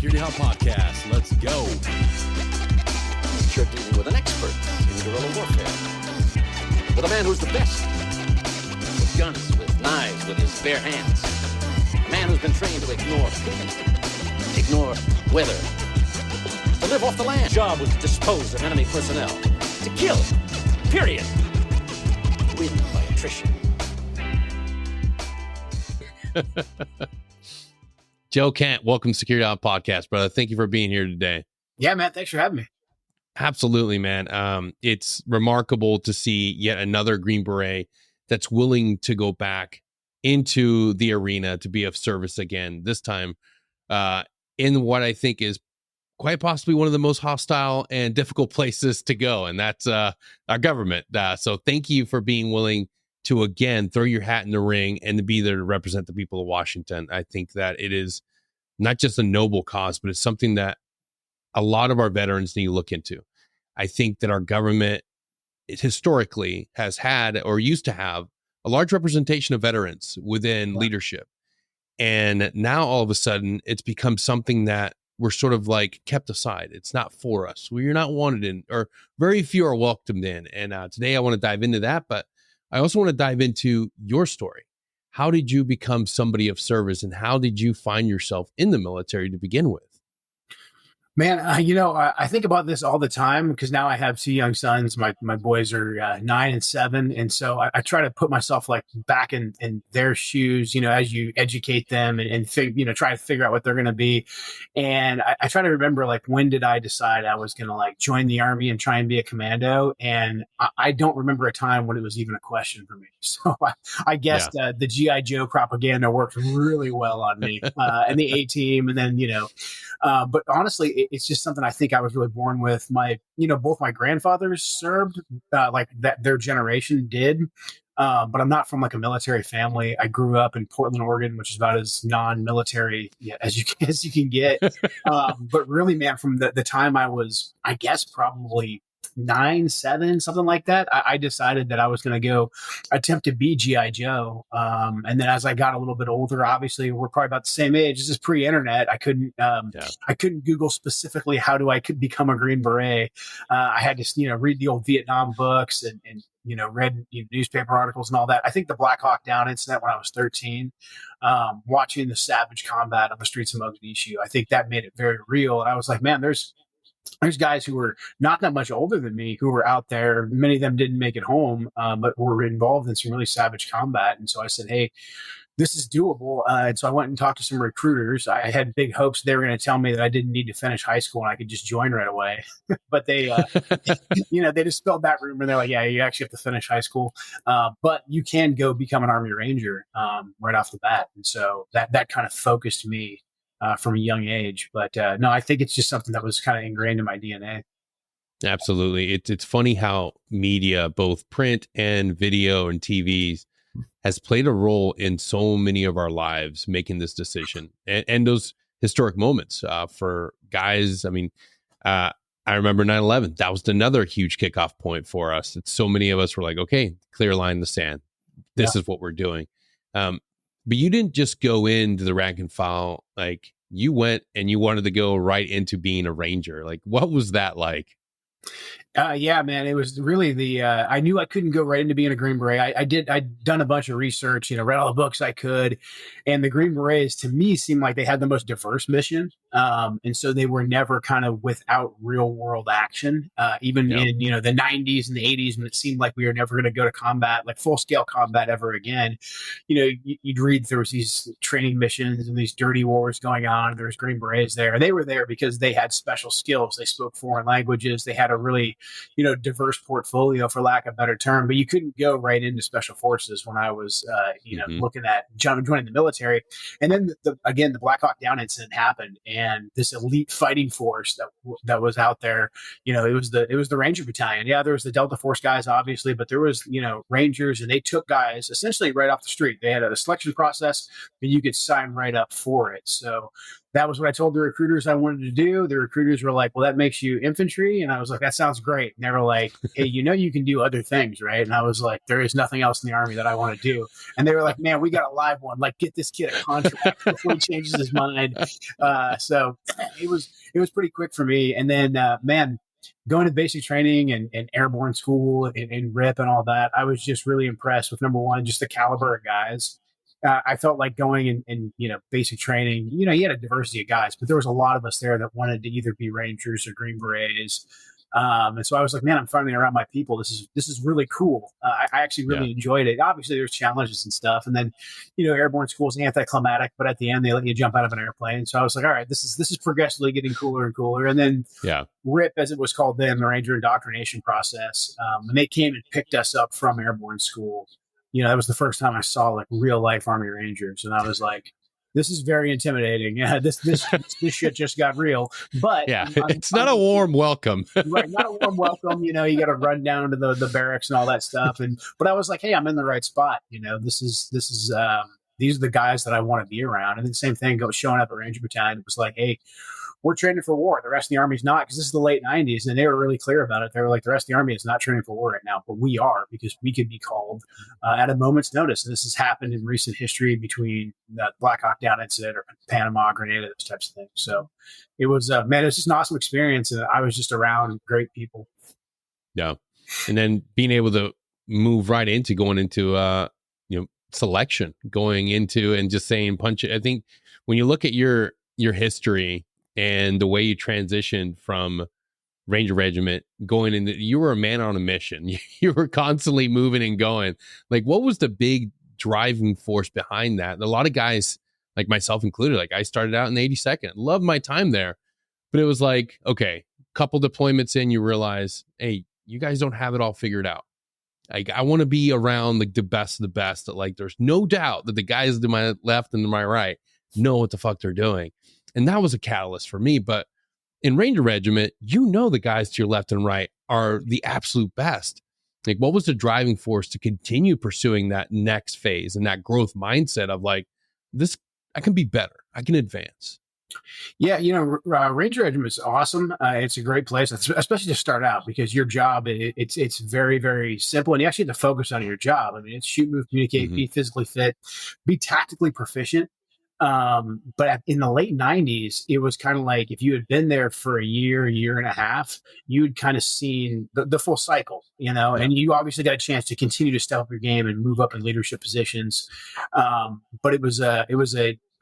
Security Halt podcast. Let's go. You're dealing with an expert in guerrilla warfare. With a man who's the best. With guns, with knives, with his bare hands. A man who's been trained to ignore pain, ignore weather, to live off the land. Job was to dispose of enemy personnel. To kill. Period. Win by attrition. Joe Kent, welcome to Security Halt podcast, brother. Thank you for being here today. Yeah, man. Thanks for having me. Absolutely, man. It's remarkable to see yet another Green Beret that's willing to go back into the arena to be of service again, this time in what I think is quite possibly one of the most hostile and difficult places to go, and that's our government. So thank you for being willing to, again, throw your hat in the ring and to be there to represent the people of Washington. I think that it is not just a noble cause, but it's something that a lot of our veterans need to look into. I think that our government historically has had, or used to have, a large representation of veterans within leadership. And now all of a sudden it's become something that we're sort of like kept aside. It's not for us. We're not wanted in, or very few are welcomed in. And today I want to dive into that, but I also want to dive into your story. How did you become somebody of service, and how did you find yourself in the military to begin with? Man, I think about this all the time because now I have two young sons. My boys are 9 and 7. And so I try to put myself like back in their shoes, as you educate them and try to figure out what they're going to be. And I try to remember, like, when did I decide I was going to like join the Army and try and be a commando? And I don't remember a time when it was even a question for me. So I guess the G.I. Joe propaganda worked really well on me and the A-team. And then, but honestly, it's just something I think I was really born with. Both my grandfathers served, like that their generation did. But I'm not from like a military family. I grew up in Portland, Oregon, which is about as non-military as you can get. But really, man, from the time I was, I guess, probably 9, 7, something like that, I decided that I was going to go attempt to be G.I. Joe. And then as I got a little bit older, obviously we're probably about the same age. This is pre-internet. I couldn't Google specifically how do I could become a Green Beret. I had to read the old Vietnam books and read newspaper articles and all that. I think the Black Hawk Down incident when I was 13, watching the savage combat on the streets of Mogadishu, I think that made it very real. And I was like, man, there's guys who were not that much older than me who were out there. Many of them didn't make it home, but were involved in some really savage combat. And so I said, hey, this is doable. And so I went and talked to some recruiters. I had big hopes they were going to tell me that I didn't need to finish high school and I could just join right away. But they, they dispelled that rumor. They're like, yeah, you actually have to finish high school. But you can go become an Army Ranger right off the bat. And so that kind of focused me from a young age. But no, I think it's just something that was kind of ingrained in my DNA. Absolutely. It's funny how media, both print and video and TVs, has played a role in so many of our lives making this decision and those historic moments for guys. I mean, I remember 9/11. That was another huge kickoff point for us. That so many of us were like, okay, clear line in the sand. This is what we're doing. But you didn't just go into the rank and file. Like, you went and you wanted to go right into being a Ranger. Like, what was that like? Yeah, man, it was really I knew I couldn't go right into being a Green Beret. I'd done a bunch of research, read all the books I could. And the Green Berets, to me, seemed like they had the most diverse mission. And so they were never kind of without real world action, even in, the 90s and the 80s, when it seemed like we were never going to go to combat, like full scale combat ever again. You'd read there was these training missions and these dirty wars going on. There was Green Berets there. And they were there because they had special skills. They spoke foreign languages. They had a really diverse portfolio, for lack of a better term, but you couldn't go right into special forces when I was, looking at joining the military. And then the Black Hawk Down incident happened, and this elite fighting force that was out there, it was the Ranger Battalion. Yeah, there was the Delta Force guys, obviously, but there was, Rangers, and they took guys essentially right off the street. They had a selection process, and you could sign right up for it. So that was what I told the recruiters I wanted to do. The recruiters were like, well, that makes you infantry. And I was like, that sounds great. And they were like, hey, you can do other things, right? And I was like, there is nothing else in the Army that I want to do. And they were like, man, we got a live one. Like, get this kid a contract before he changes his mind. So it was pretty quick for me. And then, man, going to basic training and airborne school and RIP and all that, I was just really impressed with, number one, just the caliber of guys. I felt like going in basic training, you had a diversity of guys, but there was a lot of us there that wanted to either be Rangers or Green Berets. And so I was like, man, I'm finally around my people. This is really cool. I actually really enjoyed it. Obviously, there's challenges and stuff. And then, airborne school is anticlimactic, but at the end, they let you jump out of an airplane. So I was like, all right, this is progressively getting cooler and cooler. And then RIP, as it was called then, the Ranger Indoctrination Process. And they came and picked us up from airborne school. That was the first time I saw like real life Army Rangers. And I was like, this is very intimidating. Yeah, this shit just got real. But it's not a warm welcome. Right, not a warm welcome. You got to run down to the barracks and all that stuff. But I was like, hey, I'm in the right spot. These are the guys that I want to be around. And then the same thing showing up at Ranger Battalion. It was like, hey, we're training for war. The rest of the Army's not, because this is the late 90s, and they were really clear about it. They were like, the rest of the Army is not training for war right now, but we are, because we could be called at a moment's notice. And this has happened in recent history between the Black Hawk Down incident or Panama, Grenada, those types of things. So it was, it was just an awesome experience, and I was just around great people. Yeah. And then being able to move right into going into, selection, going into and just saying punch it. I think when you look at your history and the way you transitioned from Ranger Regiment going into, you were a man on a mission. You were constantly moving and going. Like, what was the big driving force behind that? And a lot of guys, like myself included, like I started out in the 82nd, loved my time there, but it was like, okay, couple deployments in, you realize, hey, you guys don't have it all figured out. Like, I want to be around like the best of the best. That, like, there's no doubt that the guys to my left and to my right know what the fuck they're doing. And that was a catalyst for me. But in Ranger Regiment, the guys to your left and right are the absolute best. Like, what was the driving force to continue pursuing that next phase and that growth mindset of like, this, I can be better, I can advance? Yeah, Ranger Regiment is awesome. It's a great place, especially to start out, because your job, it's very, very simple, and you actually have to focus on your job. I mean, it's shoot, move, communicate, be physically fit, be tactically proficient. But in the late 90s, it was kind of like if you had been there for a year and a half, you'd kind of seen the full cycle, and you obviously got a chance to continue to step up your game and move up in leadership positions. But it was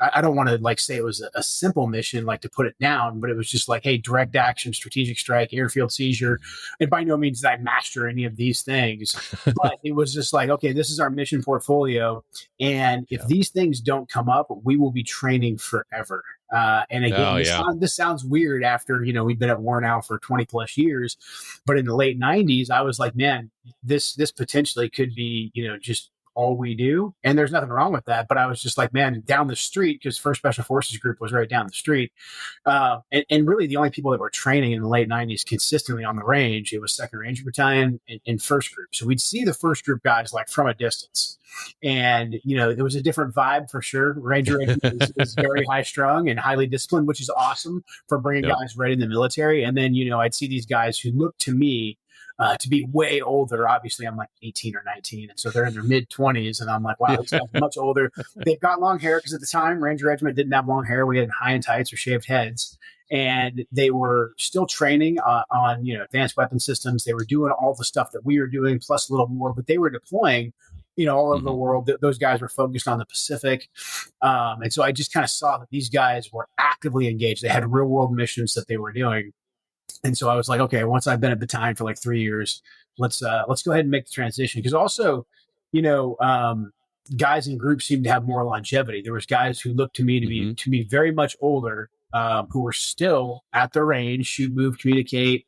I don't want to like say it was a simple mission, like to put it down, but it was just like, hey, direct action, strategic strike, airfield seizure. And by no means did I master any of these things, but it was just like, okay, this is our mission portfolio. And if these things don't come up, we will be training forever. And again, this sounds weird after, we've been at war now for 20 plus years, but in the late 90s, I was like, man, this potentially could be, just all we do. And there's nothing wrong with that. But I was just like, man, down the street, because 1st Special Forces Group was right down the street. And really the only people that were training in the late 90s consistently on the range, it was 2nd Ranger Battalion and 1st Group. So we'd see the 1st Group guys like from a distance. And, it was a different vibe for sure. Ranger is very high strung and highly disciplined, which is awesome for bringing guys right in the military. And then, I'd see these guys who looked to me to be way older. Obviously, I'm like 18 or 19. And so they're in their mid 20s. And I'm like, wow, this guy's much older. They've got long hair, because at the time, Ranger Regiment didn't have long hair. We had high and tights or shaved heads. And they were still training on advanced weapon systems. They were doing all the stuff that we were doing, plus a little more. But they were deploying all over the world. Those guys were focused on the Pacific. And so I just kind of saw that these guys were actively engaged. They had real world missions that they were doing. And so I was like, okay, once I've been at battalion for like 3 years, let's go ahead and make the transition. Because also, guys in groups seem to have more longevity. There was guys who looked to me to be very much older, who were still at the range, shoot, move, communicate.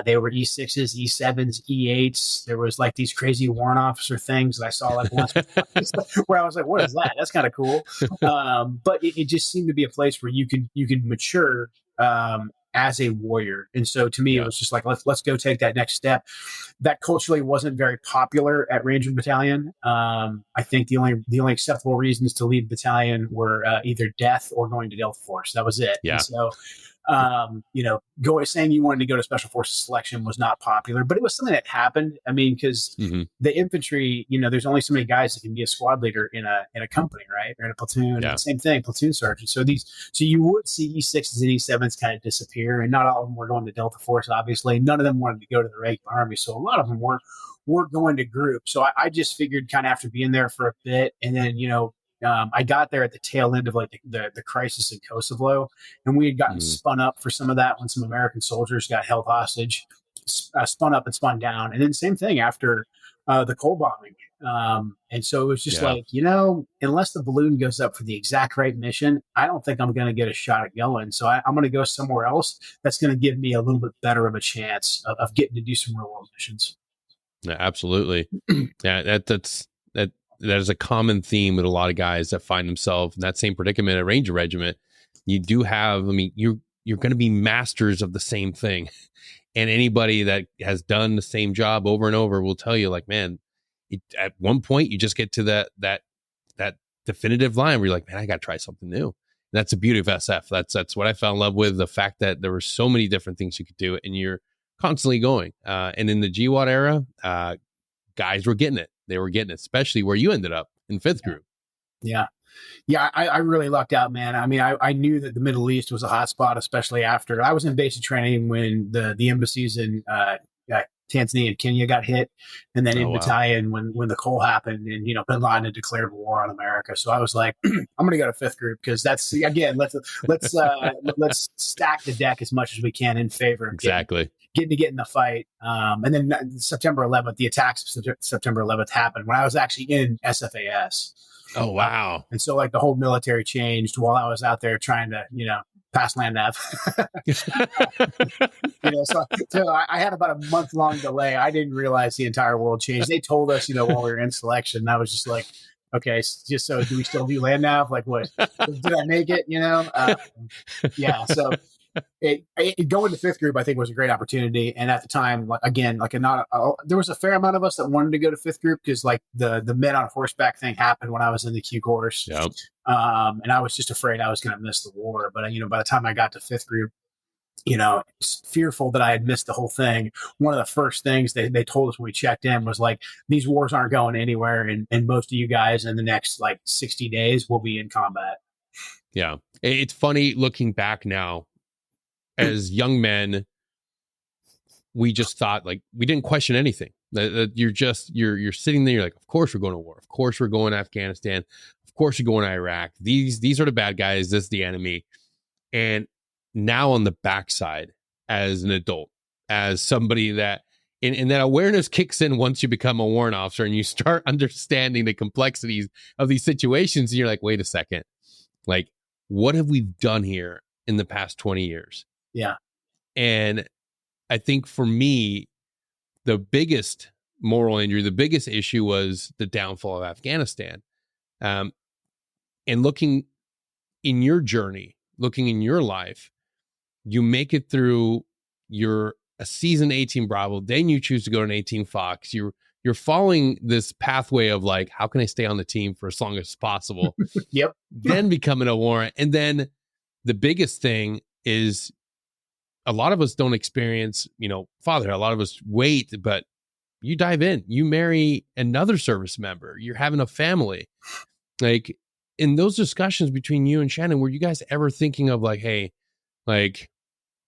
They were E6s, E7s, E8s. There was like these crazy warrant officer things that I saw like once where I was like, what is that? That's kind of cool. But it just seemed to be a place where you could mature as a warrior. And so to me, it Yeah. was just like, let's go take that next step. That culturally wasn't very popular at Ranger Battalion. I think the only acceptable reasons to leave battalion were either death or going to Delta Force. That was it. Yeah. And so saying you wanted to go to Special Forces selection was not popular, but it was something that happened. I mean, because the infantry, there's only so many guys that can be a squad leader in a company, right, or in a platoon. Yeah. Same thing, platoon sergeant. So you would see E6s and E7s kind of disappear, and not all of them were going to Delta Force. Obviously, none of them wanted to go to the regular Army, so a lot of them weren't going to group. So I just figured, kind of after being there for a bit, and then I got there at the tail end of like the crisis in Kosovo, and we had gotten spun up for some of that when some American soldiers got held hostage, spun up and spun down, and then same thing after the Cole bombing. And so it was just like, unless the balloon goes up for the exact right mission, I don't think I'm going to get a shot at going. So I'm going to go somewhere else that's going to give me a little bit better of a chance of getting to do some real world missions. Yeah, absolutely. Yeah, that is a common theme with a lot of guys that find themselves in that same predicament at Ranger Regiment. You do have, you're going to be masters of the same thing. And anybody that has done the same job over and over will tell you, like, man, at one point you just get to that definitive line where you're like, man, I got to try something new. And that's the beauty of SF. That's what I fell in love with. The fact that there were so many different things you could do, and you're constantly going. And in the GWAT era, guys were getting it. They were getting it, especially where you ended up in 5th Group. Yeah. I really lucked out, man. I mean, I knew that the Middle East was a hot spot, especially after I was in basic training when the embassies in Tanzania and Kenya got hit, and then in battalion when the Cole happened, and Bin Laden had declared war on America. So I was like, I'm going to go to 5th Group, because that's, again, let's stack the deck as much as we can in favor of getting to get in the fight. And then September 11th, the attacks of September 11th happened when I was actually in SFAS. Oh, wow. And so like the whole military changed while I was out there trying to, pass land nav. So I had about a month-long delay. I didn't realize the entire world changed. They told us, while we were in selection, and I was just like, okay, just so do we still do land nav? Like, what, did I make it? Yeah. So going to 5th Group, I think, was a great opportunity. And at the time, there was a fair amount of us that wanted to go to 5th Group, because like the men on horseback thing happened when I was in the Q course. Yep. And I was just afraid I was going to miss the war. But, by the time I got to 5th Group, fearful that I had missed the whole thing. One of the first things they told us when we checked in was like, these wars aren't going anywhere. And most of you guys in the next 60 days will be in combat. Yeah. It's funny looking back now. As young men, we just thought, like, we didn't question anything. That you're sitting there, you're like, of course we're going to war. Of course we're going to Afghanistan. Of course you're going to Iraq. These are the bad guys. This is the enemy. And now on the backside, as an adult, as somebody that, and that awareness kicks in once you become a warrant officer and you start understanding the complexities of these situations. And you're like, wait a second, like, what have we done here in the past 20 years? Yeah. And I think for me, the biggest moral injury, the biggest issue was the downfall of Afghanistan. And looking in your journey, looking in your life, you make it through a season 18 Bravo, then you choose to go to an 18 Fox. You're following this pathway of like, how can I stay on the team for as long as possible? Yep. Then becoming a warrant. And then the biggest thing is, a lot of us don't experience, fatherhood. A lot of us wait, but you dive in, you marry another service member, you're having a family. Like, in those discussions between you and Shannon, were you guys ever thinking of like, hey, like,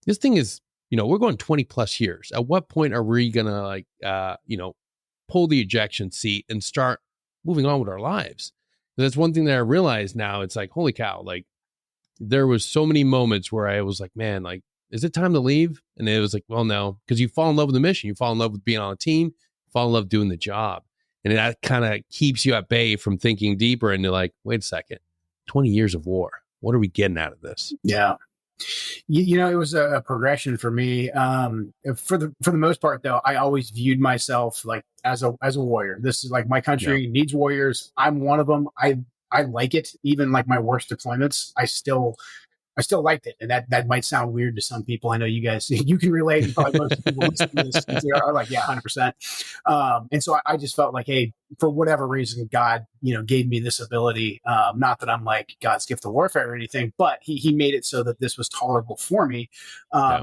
this thing is, we're going 20 plus years. At what point are we going to pull the ejection seat and start moving on with our lives? That's one thing that I realized now. It's like, holy cow, like, there was so many moments where I was like, man, like, is it time to leave? And it was like, well, no, because you fall in love with the mission. You fall in love with being on a team, you fall in love doing the job. And that kind of keeps you at bay from thinking deeper into like, wait a second, 20 years of war. What are we getting out of this? Yeah. It was a progression for me. For the most part, though, I always viewed myself like as a warrior. This is like, my country needs warriors. I'm one of them. I like it. Even like my worst deployments, I still I still liked it. And that might sound weird to some people. I know you guys, you can relate. And probably most people listening to this are like, yeah, 100%. And so I just felt like, hey, for whatever reason, God, gave me this ability. Not that I'm like God's gift of warfare or anything, but he made it so that this was tolerable for me.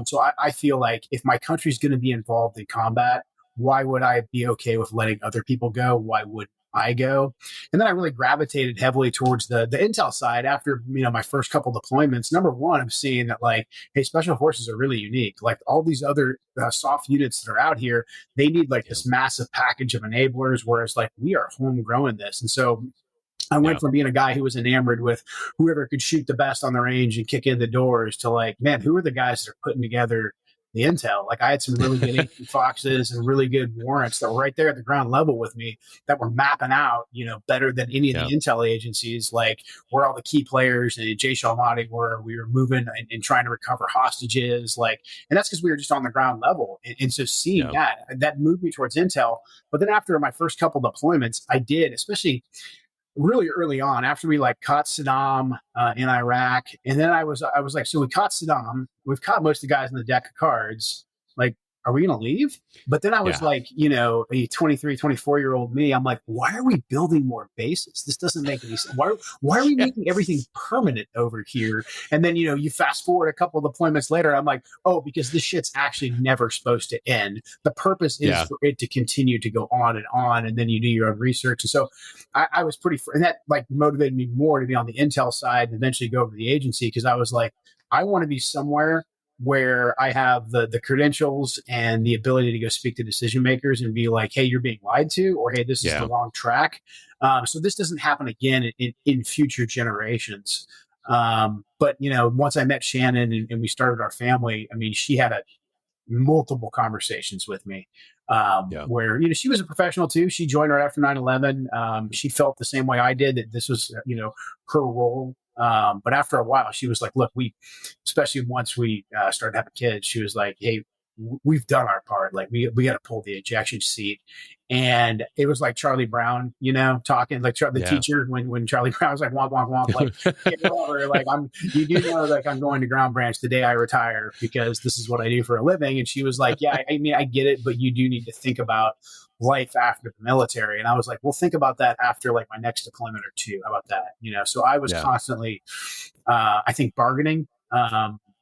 So I feel like if my country's going to be involved in combat, why would I be okay with letting other people go? Why would I go? And then I really gravitated heavily towards the intel side after, my first couple deployments. Number one, I'm seeing that like, hey, special forces are really unique. Like all these other soft units that are out here, they need like this massive package of enablers, whereas like we are homegrown this. And so I went from being a guy who was enamored with whoever could shoot the best on the range and kick in the doors to like, man, who are the guys that are putting together the intel? Like I had some really good Foxes and really good warrants that were right there at the ground level with me that were mapping out, better than any of the intel agencies, like where all the key players and Jaysh al-Mahdi were. We were moving and trying to recover hostages, and that's because we were just on the ground level. And so seeing that moved me towards intel. But then after my first couple deployments, I did, especially really early on after we like caught Saddam in Iraq. And then I was like, so we caught Saddam, we've caught most of the guys in the deck of cards. Like, are we going to leave? But then I was like, a 23, 24-year-old me, I'm like, why are we building more bases? This doesn't make any sense. Why are we making everything permanent over here? And then, you fast forward a couple of deployments later, I'm like, oh, because this shit's actually never supposed to end. The purpose is for it to continue to go on. And then you do your own research. And so I was and that like motivated me more to be on the intel side and eventually go over to the agency, because I was like, I want to be somewhere where I have the credentials and the ability to go speak to decision makers and be like, hey, you're being lied to, or hey, this is the wrong track. So this doesn't happen again in future generations. But, once I met Shannon and we started our family, I mean, she had multiple conversations with me where, she was a professional too. She joined right after 9/11. She felt the same way I did, that this was, her role. But after a while, she was like, look, especially once we started having kids, she was like, hey, we've done our part. Like we got to pull the ejection seat. And it was like Charlie Brown, talking like the teacher when Charlie Brown was like, wonk, wonk, wonk, like, get over. Like you do know, like I'm going to Ground Branch the day I retire because this is what I do for a living. And she was like, yeah, I mean, I get it, but you do need to think about life after the military. And I was like, well, think about that after like my next deployment or two. How about that? So I was constantly, I think, bargaining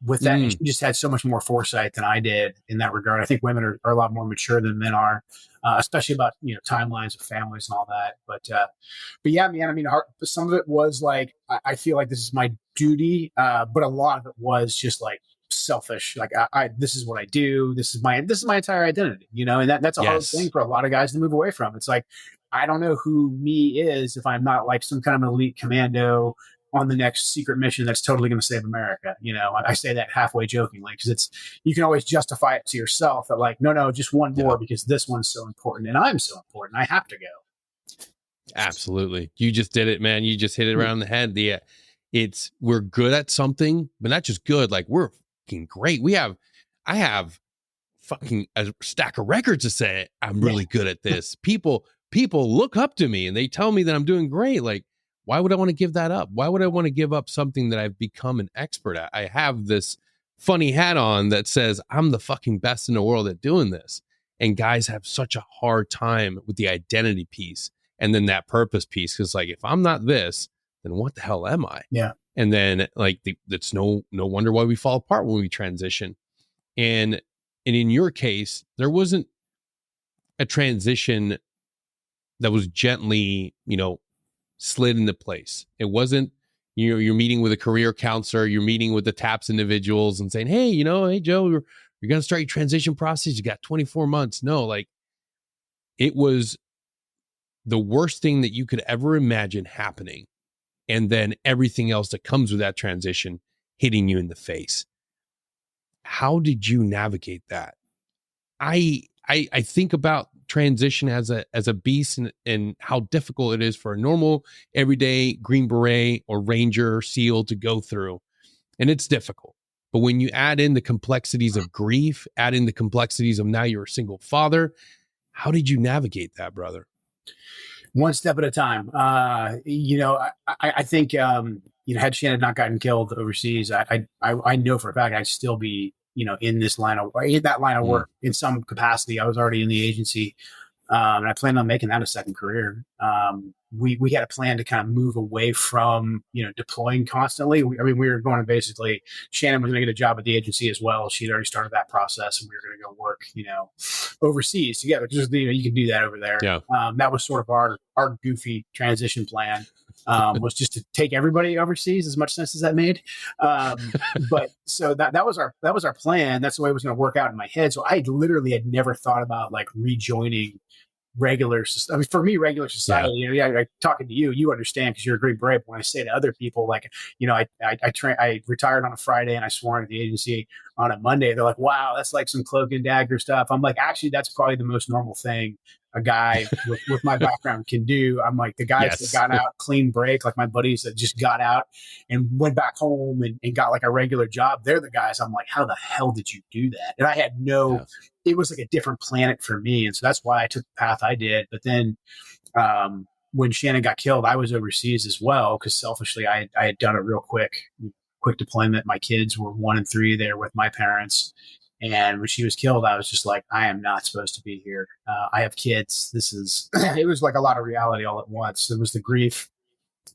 with that. And she just had so much more foresight than I did in that regard. I think women are a lot more mature than men are, especially about, timelines of families and all that. But yeah, man, I mean, some of it was like, I feel like this is my duty. But a lot of it was just like selfish. Like this is what I do. This is my entire identity, and that's a hard thing for a lot of guys to move away from. It's like, I don't know who me is if I'm not like some kind of an elite commando on the next secret mission that's totally going to save America. I say that halfway jokingly because you can always justify it to yourself that like, no, just one more because this one's so important and I'm so important. I have to go. Absolutely. You just did it, man. You just hit it around the head. We're good at something, but not just good. Like we're fucking great. I have fucking a stack of records to say I'm really good at this. People look up to me and they tell me that I'm doing great. Like, why would I want to give that up? Why would I want to give up something that I've become an expert at? I have this funny hat on that says I'm the fucking best in the world at doing this. And guys have such a hard time with the identity piece and then that purpose piece. Cause like, if I'm not this, then what the hell am I? Yeah. And then like, that's no wonder why we fall apart when we transition. And in your case, there wasn't a transition that was gently, slid into place. It wasn't, you're meeting with a career counselor, you're meeting with the TAPS individuals and saying, hey, hey, Joe, you're going to start your transition process. You got 24 months. No, like it was the worst thing that you could ever imagine happening. And then everything else that comes with that transition hitting you in the face. How did you navigate that? I think about transition as a beast and how difficult it is for a normal everyday Green Beret or Ranger or SEAL to go through. And it's difficult. But when you add in the complexities of grief, add in the complexities of now you're a single father, how did you navigate that, brother? One step at a time. I think, had Shannon not gotten killed overseas, I know for a fact I'd still be, in that line of Mm. work in some capacity. I was already in the agency, and I planned on making that a second career. We had a plan to kind of move away from, deploying constantly. We were going to basically, Shannon was going to get a job at the agency as well. She'd already started that process, and we were going to go work, overseas together. Just, you can do that over there. Yeah. That was sort of our goofy transition plan. Was just to take everybody overseas, as much sense as that made. But so that was our plan. That's the way it was going to work out in my head. So I literally had never thought about like rejoining regular. I mean, for me, regular society. I talking to you understand because you're a Green Beret. But when I say to other people, like, I retired on a Friday and I swore at the agency on a Monday. They're like, "Wow, that's like some cloak and dagger stuff." I'm like, actually, that's probably the most normal thing a guy with my background can do. I'm like the guys that got out clean break, like my buddies that just got out and went back home and got like a regular job. They're the guys I'm like, how the hell did you do that? And I had it was like a different planet for me. And so that's why I took the path I did. But then when Shannon got killed, I was overseas as well, because selfishly I had done a real quick deployment. My kids were 1 and 3 there with my parents. And when she was killed, I was just like, I am not supposed to be here. I have kids. This is, it was like a lot of reality all at once. There was the grief,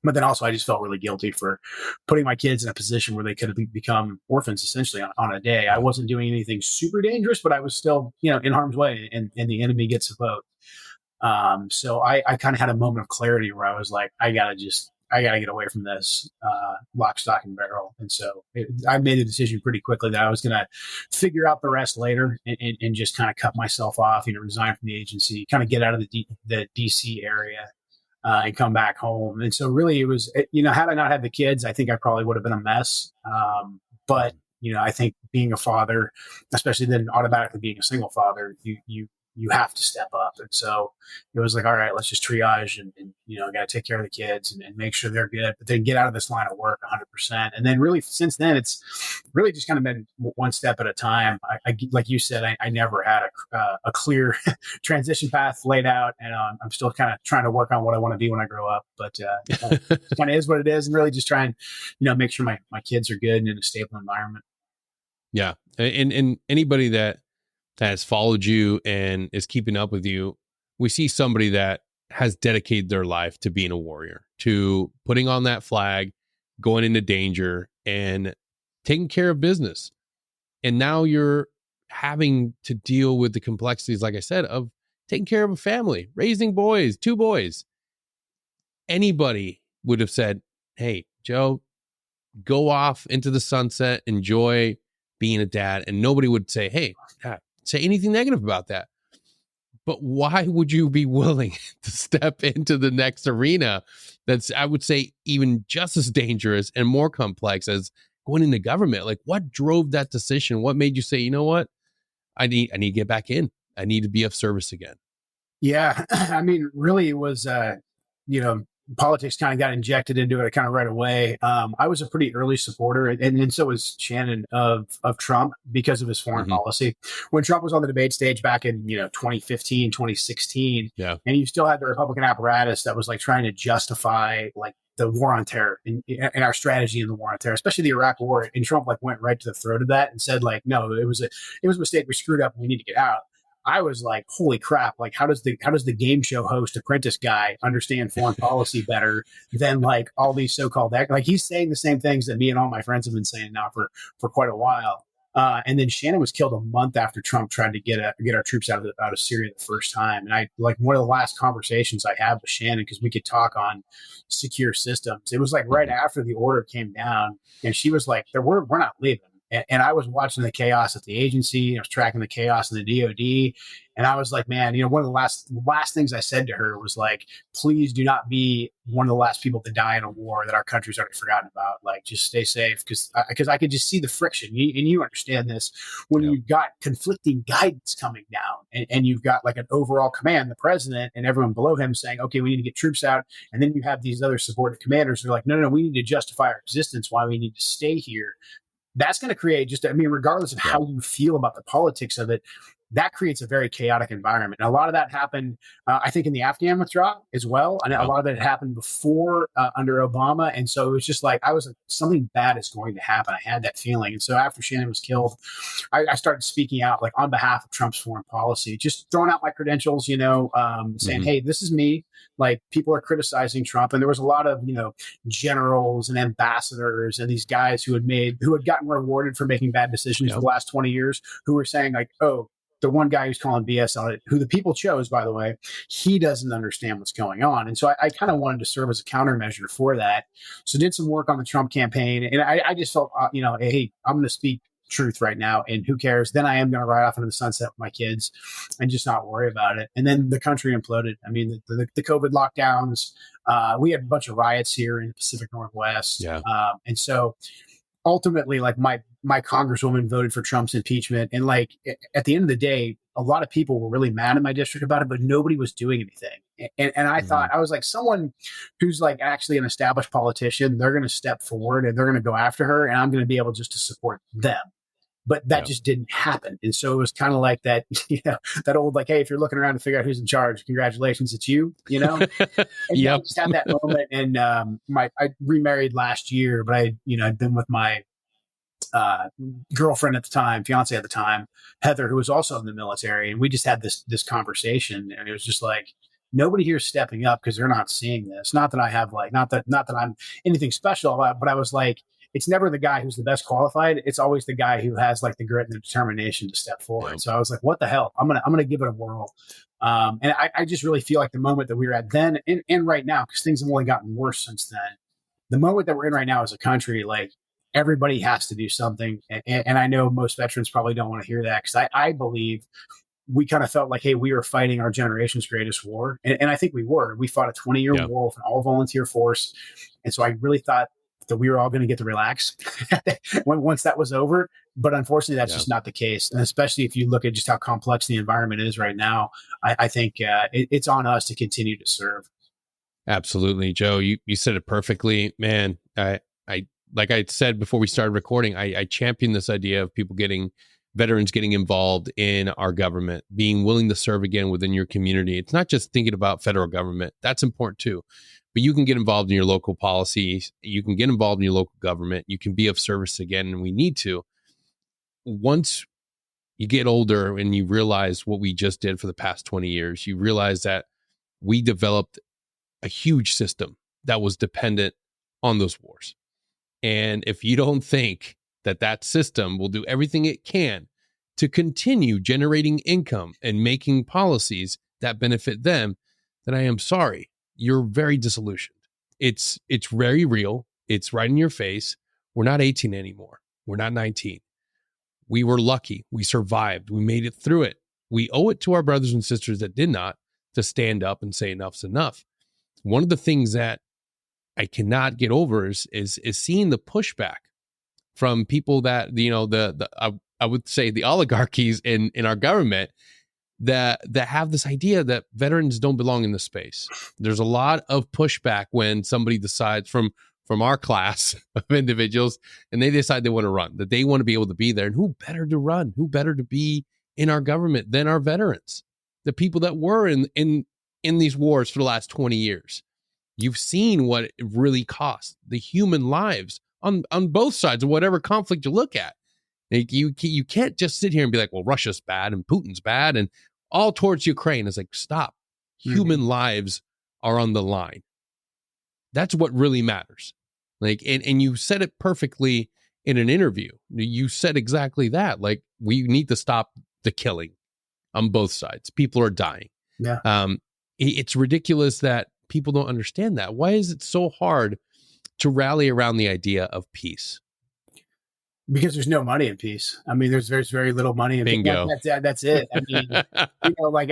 but then also I just felt really guilty for putting my kids in a position where they could have become orphans essentially on a day. I wasn't doing anything super dangerous, but I was still, in harm's way, and the enemy gets a vote. So I kind of had a moment of clarity where I was like, I gotta get away from this, lock, stock, and barrel. And so I made a decision pretty quickly that I was going to figure out the rest later and just kind of cut myself off, resign from the agency, kind of get out of the DC area, and come back home. And so really it was, had I not had the kids, I think I probably would have been a mess. But I think being a father, especially then automatically being a single father, you have to step up. And so it was like, all right, let's just triage and got to take care of the kids and make sure they're good, but then get out of this line of work 100%. And then really since then, it's really just kind of been one step at a time. I like you said, I never had a clear transition path laid out, and I'm still kind of trying to work on what I want to be when I grow up, but it kind of is what it is, and really just try and, make sure my kids are good and in a stable environment. Yeah. And anybody that has followed you and is keeping up with you, we see somebody that has dedicated their life to being a warrior, to putting on that flag, going into danger, and taking care of business. And now you're having to deal with the complexities, like I said, of taking care of a family, raising boys, 2 boys. Anybody would have said, hey, Joe, go off into the sunset, enjoy being a dad. And nobody would say, hey, say anything negative about that. But why would you be willing to step into the next arena that's, I would say, even just as dangerous and more complex as going into government? Like, what drove that decision? What made you say, you know what? I need to get back in. I need to be of service again. Yeah. I mean, really it was, politics kind of got injected into it kind of right away. I was a pretty early supporter, and so was Shannon of Trump because of his foreign policy. When Trump was on the debate stage back in 2015, 2016, and you still had the Republican apparatus that was like trying to justify like the war on terror and our strategy in the war on terror, especially the Iraq war. And Trump like went right to the throat of that and said like, no, it was a mistake. We screwed up. We need to get out. I was like, holy crap. Like, how does the game show host apprentice guy understand foreign policy better than like all these so-called, like he's saying the same things that me and all my friends have been saying now for quite a while. And then Shannon was killed a month after Trump tried to get our troops out of Syria the first time. And I like one of the last conversations I had with Shannon, because we could talk on secure systems. It was like right after the order came down, and she was like, we're not leaving. And I was watching the chaos at the agency. I was tracking the chaos in the DOD. And I was like, man, one of the last things I said to her was like, please do not be one of the last people to die in a war that our country's already forgotten about. Like, just stay safe. Because I could just see the friction. And you understand this when you've got conflicting guidance coming down and you've got like an overall command, the president and everyone below him saying, okay, we need to get troops out. And then you have these other supportive commanders who are like, no, we need to justify our existence, why we need to stay here. That's going to create regardless of how you feel about the politics of it, that creates a very chaotic environment. And a lot of that happened, I think, in the Afghan withdrawal as well. And a lot of it happened before under Obama. And so it was just like, I was like, something bad is going to happen. I had that feeling. And so after Shannon was killed, I started speaking out like on behalf of Trump's foreign policy, just throwing out my credentials, saying, hey, this is me. Like, people are criticizing Trump. And there was a lot of, generals and ambassadors and these guys who had gotten rewarded for making bad decisions for the last 20 years, who were saying like, oh, the one guy who's calling BS on it, who the people chose, by the way, he doesn't understand what's going on. And so I kind of wanted to serve as a countermeasure for that. So did some work on the Trump campaign. And I just felt, hey, I'm going to speak truth right now, and who cares? Then I am going to ride off into the sunset with my kids and just not worry about it. And then the country imploded. I mean, the COVID lockdowns, we had a bunch of riots here in the Pacific Northwest. And so ultimately, like, my congresswoman voted for Trump's impeachment. And like, at the end of the day, a lot of people were really mad in my district about it, but nobody was doing anything. And I thought, I was like, someone who's like actually an established politician, they're going to step forward and they're going to go after her, and I'm going to be able just to support them. But that just didn't happen. And so it was kind of like that, that old, like, hey, if you're looking around to figure out who's in charge, congratulations, it's you, And I just had that moment. And I remarried last year, but I'd been with my girlfriend at the time, fiance at the time, Heather, who was also in the military. And we just had this conversation, and it was just like, nobody here is stepping up because they're not seeing this. Not that I have not that I'm anything special, but I was like, it's never the guy who's the best qualified. It's always the guy who has like the grit and the determination to step forward. So I was like, what the hell? I'm going to give it a whirl. And I just really feel like the moment that we were at then and right now, because things have only gotten worse since then, the moment that we're in right now as a country, like, everybody has to do something. And I know most veterans probably don't want to hear that, because I believe we kind of felt like, hey, we were fighting our generation's greatest war. And I think we were. We fought a 20-year war with an all-volunteer force. And so I really thought that we were all going to get to relax once that was over. But unfortunately, that's just not the case. And especially if you look at just how complex the environment is right now, I think it's on us to continue to serve. Absolutely, Joe. You said it perfectly, man. I like I said before we started recording, I champion this idea of veterans getting involved in our government, being willing to serve again within your community. It's not just thinking about federal government. That's important too. But you can get involved in your local policies. You can get involved in your local government. You can be of service again, and we need to. Once you get older and you realize what we just did for the past 20 years, you realize that we developed a huge system that was dependent on those wars. And if you don't think that system will do everything it can to continue generating income and making policies that benefit them, then I am sorry. You're very disillusioned. It's very real. It's right in your face. We're not 18 anymore. We're not 19. We were lucky. We survived. We made it through it. We owe it to our brothers and sisters that did not to stand up and say enough's enough. One of the things that I cannot get over is seeing the pushback from people that, I would say the oligarchies in our government that have this idea that veterans don't belong in this space. There's a lot of pushback when somebody decides from our class of individuals, and they decide they want to run, that they want to be able to be there. And who better to run? Who better to be in our government than our veterans? The people that were in these wars for the last 20 years. You've seen what it really costs, the human lives on both sides of whatever conflict you look at. Like, you can't just sit here and be like, well, Russia's bad and Putin's bad and all towards Ukraine. It's like, stop. Human lives are on the line. That's what really matters. Like, and you said it perfectly in an interview. You said exactly that. Like, we need to stop the killing on both sides. People are dying. Yeah. It's ridiculous that people don't understand that. Why is it so hard to rally around the idea of peace? Because there's no money in peace. I mean, there's very little money in Bingo. Peace. That's it. I mean, like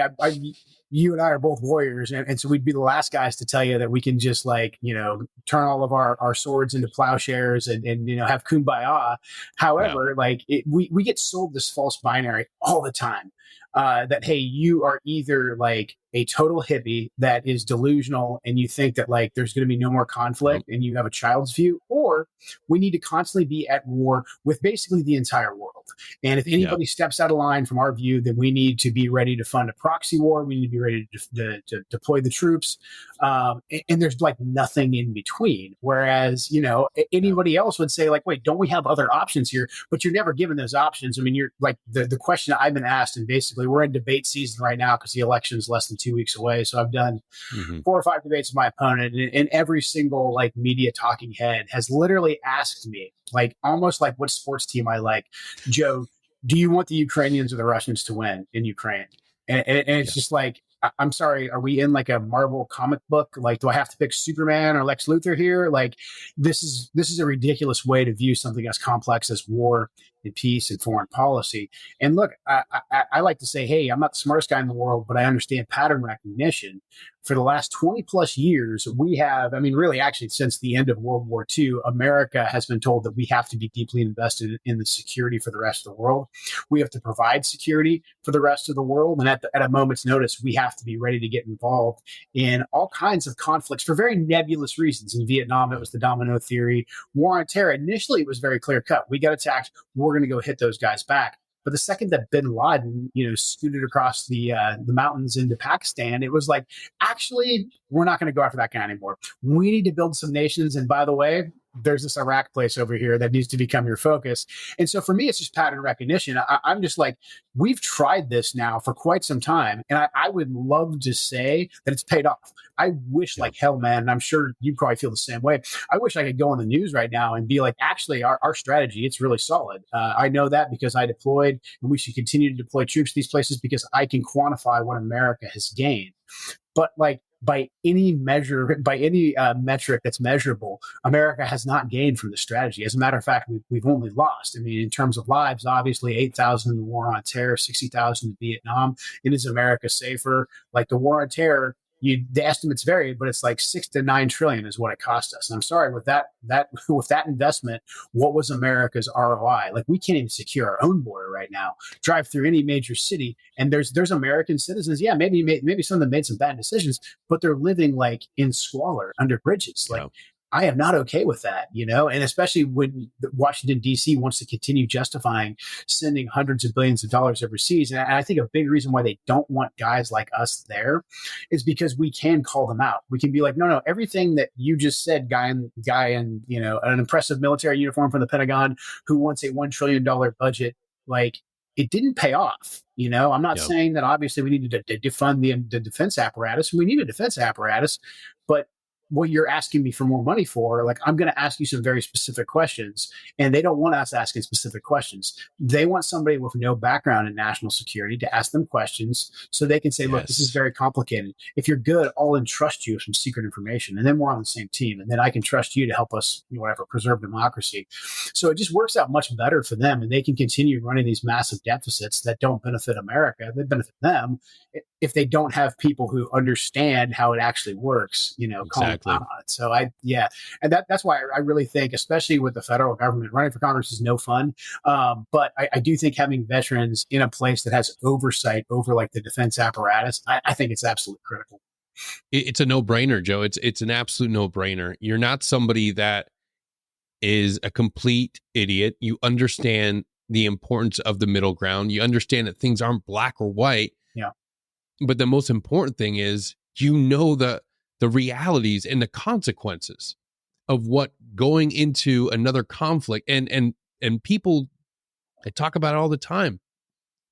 you and I are both warriors, and so we'd be the last guys to tell you that we can just turn all of our swords into plowshares and have kumbaya. However, we get sold this false binary all the time. That, hey, you are either like a total hippie that is delusional and you think that like there's going to be no more conflict and you have a child's view, or we need to constantly be at war with basically the entire world. And if anybody steps out of line from our view, then we need to be ready to fund a proxy war. We need to be ready to deploy the troops. And there's like nothing in between. Whereas, anybody else would say like, wait, don't we have other options here? But you're never given those options. I mean, you're like the question I've been asked, and basically we're in debate season right now because the election is less than 2 weeks away. So I've done 4 or 5 debates with my opponent, and every single like media talking head has literally asked me, like almost like what sports team I like. Joe, do you want the Ukrainians or the Russians to win in Ukraine? And it's just like, I'm sorry, are we in like a Marvel comic book? Like, do I have to pick Superman or Lex Luthor here? Like, this is a ridiculous way to view something as complex as war and peace and foreign policy. And look, I like to say, hey, I'm not the smartest guy in the world, but I understand pattern recognition. For the last 20 plus years, we have, I mean, really, actually, since the end of World War II, America has been told that we have to be deeply invested in the security for the rest of the world. We have to provide security for the rest of the world. And at a moment's notice, we have to be ready to get involved in all kinds of conflicts for very nebulous reasons. In Vietnam, it was the domino theory. War on terror, initially, it was very clear cut. We got attacked. We're going to go hit those guys back. But the second that bin Laden, scooted across the mountains into Pakistan, it was like, actually, we're not going to go after that guy anymore. We need to build some nations. And by the way, there's this Iraq place over here that needs to become your focus. And so for me, it's just pattern recognition. I'm just like, we've tried this now for quite some time. And I would love to say that it's paid off. I wish like hell, man, and I'm sure you probably feel the same way. I wish I could go on the news right now and be like, actually, our strategy, it's really solid. I know that because I deployed, and we should continue to deploy troops to these places because I can quantify what America has gained. But like, by any measure, by any metric that's measurable, America has not gained from the strategy. As a matter of fact, we've only lost. I mean, in terms of lives, obviously 8,000 in the war on terror, 60,000 in Vietnam. And is America safer? Like the war on terror, the estimates vary, but it's like 6 to 9 trillion is what it cost us. And I'm sorry, with that with that investment, what was America's ROI? Like we can't even secure our own border right now. Drive through any major city, and there's American citizens. Yeah, maybe some of them made some bad decisions, but they're living like in squalor under bridges. Like I am not okay with that, and especially when Washington, D.C. wants to continue justifying sending hundreds of billions of dollars overseas. And I think a big reason why they don't want guys like us there is because we can call them out. We can be like, no, everything that you just said, guy in an impressive military uniform from the Pentagon who wants a $1 trillion budget, like it didn't pay off. I'm not saying that obviously we need to defund the defense apparatus. We need a defense apparatus, but what you're asking me for more money for, like I'm going to ask you some very specific questions, and they don't want us asking specific questions. They want somebody with no background in national security to ask them questions so they can say, look, this is very complicated. If you're good, I'll entrust you with some secret information, and then we're on the same team, and then I can trust you to help us, preserve democracy. So it just works out much better for them, and they can continue running these massive deficits that don't benefit America. They benefit them if they don't have people who understand how it actually works, exactly. On it. So and that's why I really think, especially with the federal government, running for Congress is no fun. But I do think having veterans in a place that has oversight over like the defense apparatus, I think it's absolutely critical. It's a no-brainer, Joe. It's an absolute no-brainer. You're not somebody that is a complete idiot. You understand the importance of the middle ground. You understand that things aren't black or white. Yeah. But the most important thing is, the realities and the consequences of what going into another conflict and people, I talk about it all the time.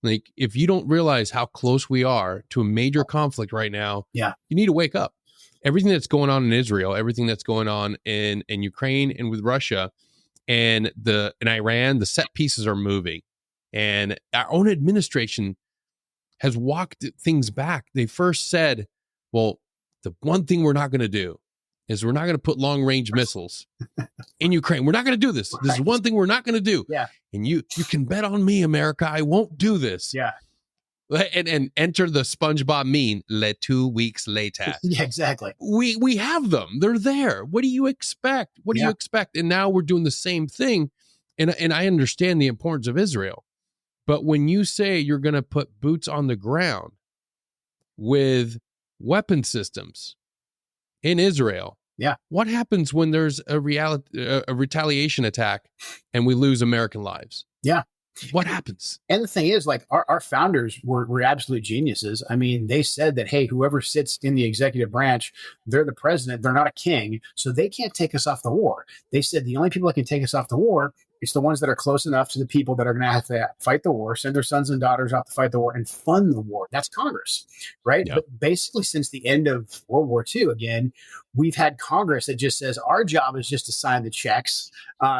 Like if you don't realize how close we are to a major conflict right now, you need to wake up. Everything that's going on in Israel, everything that's going on in Ukraine and with Russia and in Iran, the set pieces are moving, and our own administration has walked things back. They first said, well, the one thing we're not going to do is we're not going to put long range missiles in Ukraine. We're not going to do this. This is one thing we're not going to do. Yeah. And you can bet on me, America. I won't do this. Yeah. And enter the SpongeBob meme, 2 weeks later. Yeah, exactly. We have them. They're there. What do you expect? What do you expect? And now we're doing the same thing. And I understand the importance of Israel. But when you say you're going to put boots on the ground with weapon systems in Israel, what happens when there's a retaliation attack and we lose American lives? Yeah. what happens? And the thing is, like, our founders were absolute geniuses. I mean, they said that, hey, whoever sits in the executive branch, they're the president. They're not a king, so they can't take us off the war. They said the only people that can take us off the war, it's the ones that are close enough to the people that are going to have to fight the war, send their sons and daughters out to fight the war, and fund the war. That's Congress, right? Yep. But basically, since the end of World War II, again, we've had Congress that just says our job is just to sign the checks.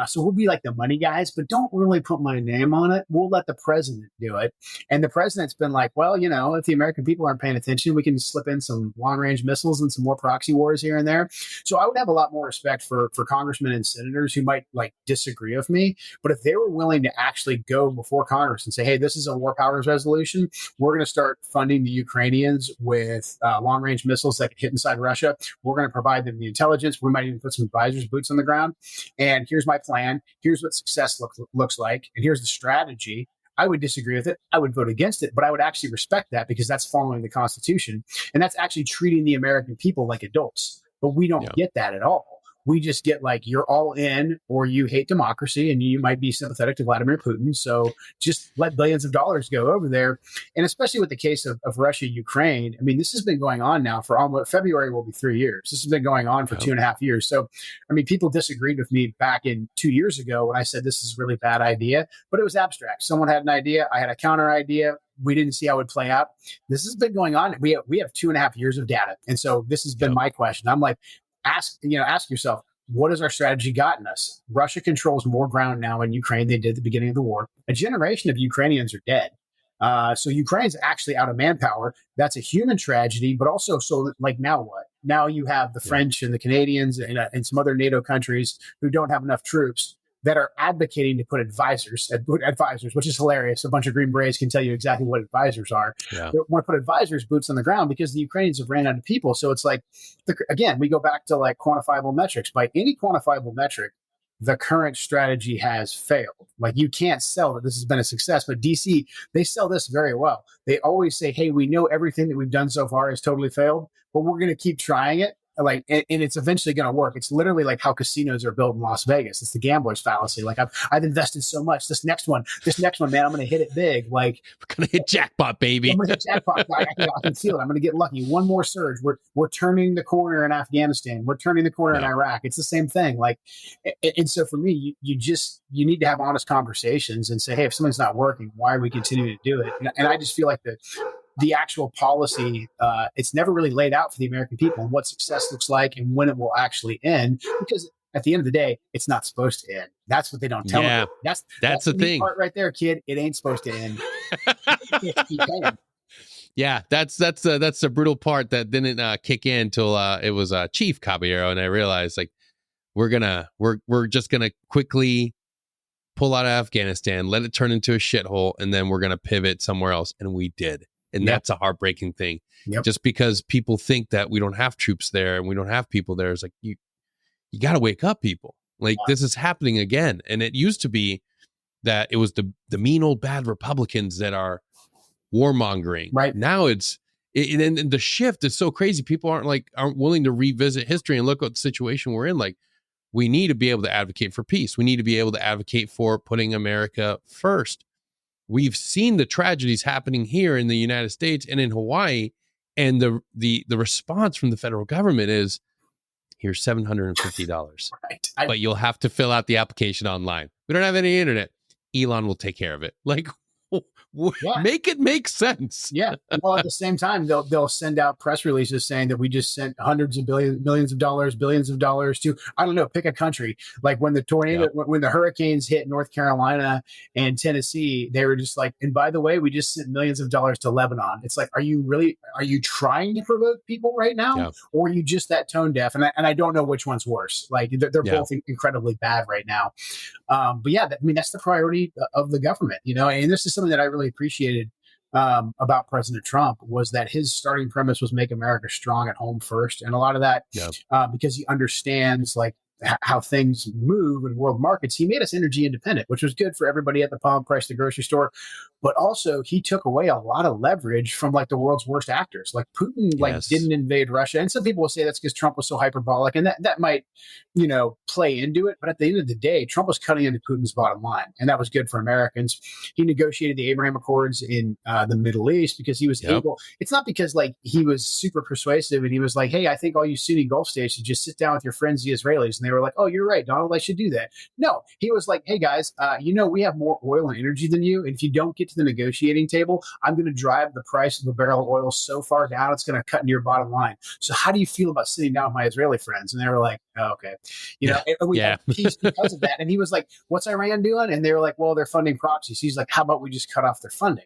So we'll be like the money guys, but don't really put my name on it. We'll let the president do it. And the president's been like, well, if the American people aren't paying attention, we can slip in some long-range missiles and some more proxy wars here and there. So I would have a lot more respect for congressmen and senators who might like disagree with me. But if they were willing to actually go before Congress and say, hey, this is a war powers resolution, we're going to start funding the Ukrainians with long-range missiles that can hit inside Russia. We're going to provide them the intelligence. We might even put some advisors' boots on the ground. And here's my plan. Here's what success looks like. And here's the strategy. I would disagree with it. I would vote against it, but I would actually respect that because that's following the Constitution. And that's actually treating the American people like adults. But we don't get that at all. We just get like, you're all in, or you hate democracy and you might be sympathetic to Vladimir Putin. So just let billions of dollars go over there. And especially with the case of Russia, Ukraine, I mean, this has been going on now for almost February will be 3 years. This has been going on for 2.5 years. So, I mean, people disagreed with me back in 2 years ago when I said this is a really bad idea, but it was abstract. Someone had an idea. I had a counter idea. We didn't see how it would play out. This has been going on. We have 2.5 years of data. And so this has been my question. I'm like, ask yourself, what has our strategy gotten us? Russia controls more ground now in Ukraine than they did at the beginning of the war. A generation of Ukrainians are dead. So Ukraine's actually out of manpower. That's a human tragedy, but also, so like, now what? Now you have the French and the Canadians and some other NATO countries who don't have enough troops that are advocating to put advisors, which is hilarious. A bunch of Green Berets can tell you exactly what advisors are. Yeah. They want to put advisors' boots on the ground because the Ukrainians have ran out of people. So it's like, again, we go back to like quantifiable metrics. By any quantifiable metric, the current strategy has failed. Like, you can't sell that this has been a success, but DC, they sell this very well. They always say, hey, we know everything that we've done so far has totally failed, but we're going to keep trying it. Like, and it's eventually going to work. It's literally like how casinos are built in Las Vegas. It's the gambler's fallacy. Like, I've invested so much. This next one, man, I'm going to hit it big. Like, we're going to hit jackpot, baby. I'm going to hit jackpot. I can feel it. I'm going to get lucky. One more surge. We're turning the corner in Afghanistan. We're turning the corner in Iraq. It's the same thing. Like, and so for me, you need to have honest conversations and say, hey, if something's not working, why are we continuing to do it? And I just feel like the actual policy, it's never really laid out for the American people and what success looks like and when it will actually end, because at the end of the day, it's not supposed to end. That's what they don't tell you. That's the thing part right there, kid. It ain't supposed to end. Yeah, that's the brutal part that didn't kick in until it was Chief Caballero, and I realized, like, we're just gonna quickly pull out of Afghanistan, let it turn into a shithole, and then we're gonna pivot somewhere else, and we did. And that's a heartbreaking thing. Yep. Just because people think that we don't have troops there and we don't have people there, is like, you got to wake up, people. Like, this is happening again. And it used to be that it was the mean old bad Republicans that are warmongering. Right. Now and the shift is so crazy. People aren't willing to revisit history and look at the situation we're in. Like, we need to be able to advocate for peace. We need to be able to advocate for putting America first. We've seen the tragedies happening here in the United States and in Hawaii, and the response from the federal government is, here's $750, right. But you'll have to fill out the application online. We don't have any internet. Elon will take care of it. Like, make it make sense. Yeah. Well, at the same time, they'll send out press releases saying that we just sent hundreds of millions of dollars, billions of dollars to, I don't know, pick a country. Like when the hurricanes hit North Carolina and Tennessee, they were just like, and by the way, we just sent millions of dollars to Lebanon. It's like, are you trying to provoke people right now? Or are you just that tone deaf? And I don't know which one's worse. Like, they're both incredibly bad right now. But yeah, that's the priority of the government, and this is something that I really appreciated about President Trump, was that his starting premise was make America strong at home first. And a lot of that because he understands, like, how things move in world markets, he made us energy independent, which was good for everybody at the pump, price at the grocery store. But also he took away a lot of leverage from like the world's worst actors. Like Putin like Yes. didn't invade Russia. And some people will say that's because Trump was so hyperbolic, and that might, play into it. But at the end of the day, Trump was cutting into Putin's bottom line, and that was good for Americans. He negotiated the Abraham Accords in the Middle East because he was able. It's not because like he was super persuasive and he was like, hey, I think all you Sunni Gulf states should just sit down with your friends, the Israelis. And they were like, oh, you're right, Donald, I should do that. No, he was like, hey, guys, we have more oil and energy than you. And if you don't get to the negotiating table, I'm going to drive the price of a barrel of oil so far down, it's going to cut into your bottom line. So how do you feel about sitting down with my Israeli friends? And they were like, oh, okay. And we had peace because of that. And he was like, what's Iran doing? And they were like, well, they're funding proxies. He's like, how about we just cut off their funding?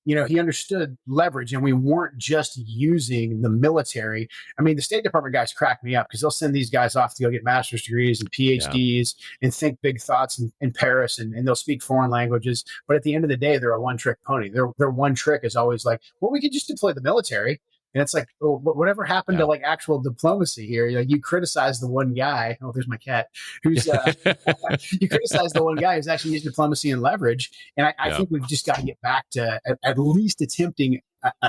He understood leverage, and we weren't just using the military. I mean, the State Department guys crack me up because they'll send these guys off to go get master's degrees and PhDs and think big thoughts in Paris, and they'll speak foreign languages. But at the end of the day, they're a one-trick pony. Their one trick is always like, well, we could just deploy the military. And it's like, oh, whatever happened to like actual diplomacy here? You criticize the one guy. Oh, there's my cat. Who's you criticize the one guy who's actually used diplomacy and leverage. And I think we've just got to get back to at least attempting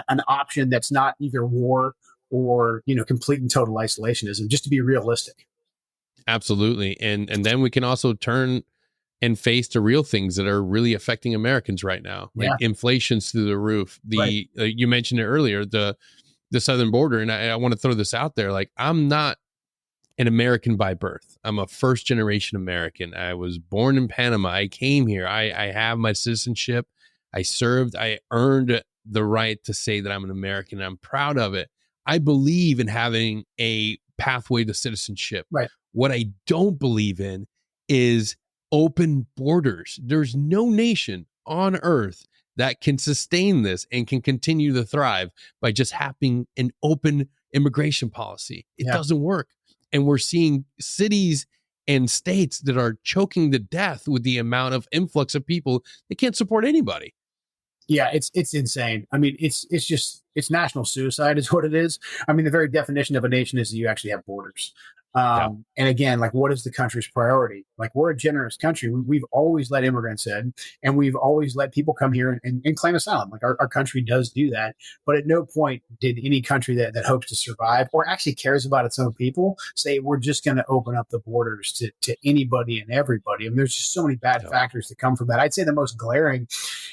an option that's not either war or complete and total isolationism, just to be realistic. Absolutely, and then we can also turn and face the real things that are really affecting Americans right now, like inflation's through the roof. You mentioned it earlier, the southern border. And I want to throw this out there. Like, I'm not an American by birth. I'm a first generation American. I was born in Panama. I came here. I have my citizenship. I served. I earned the right to say that I'm an American. I'm proud of it. I believe in having a pathway to citizenship. Right. What I don't believe in is open borders. There's no nation on earth that can sustain this and can continue to thrive by just having an open immigration policy. It doesn't work. And we're seeing cities and states that are choking to death with the amount of influx of people that can't support anybody. Yeah, it's insane. I mean, it's just national suicide is what it is. I mean, the very definition of a nation is that you actually have borders. And again, like, what is the country's priority? Like, we're a generous country. We've always let immigrants in, and we've always let people come here and claim asylum. Like, our country does do that. But at no point did any country that hopes to survive or actually cares about its own people say, we're just going to open up the borders to anybody and everybody. I mean, there's just so many bad factors that come from that. I'd say the most glaring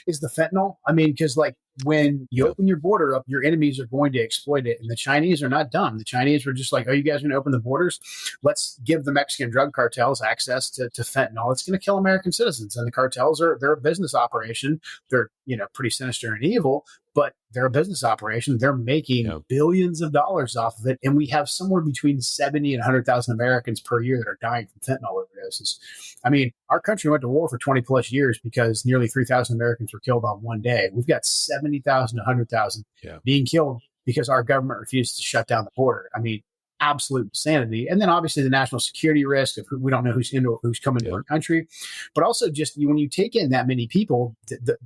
is the fentanyl. I mean, because like, when you open your border up, your enemies are going to exploit it. And the Chinese are not dumb. The Chinese were just like, oh, you guys are going to open the borders? Let's give the Mexican drug cartels access to fentanyl. It's going to kill American citizens. And the cartels they're a business operation. They're, pretty sinister and evil, but they're a business operation. They're making billions of dollars off of it. And we have somewhere between 70 and 100,000 Americans per year that are dying from fentanyl overdoses. I mean, our country went to war for 20 plus years because nearly 3,000 Americans were killed on one day. We've got 70,000 to 100,000 being killed because our government refused to shut down the border. I mean, absolute insanity. And then obviously the national security risk of we don't know who's coming to our country, but also just when you take in that many people,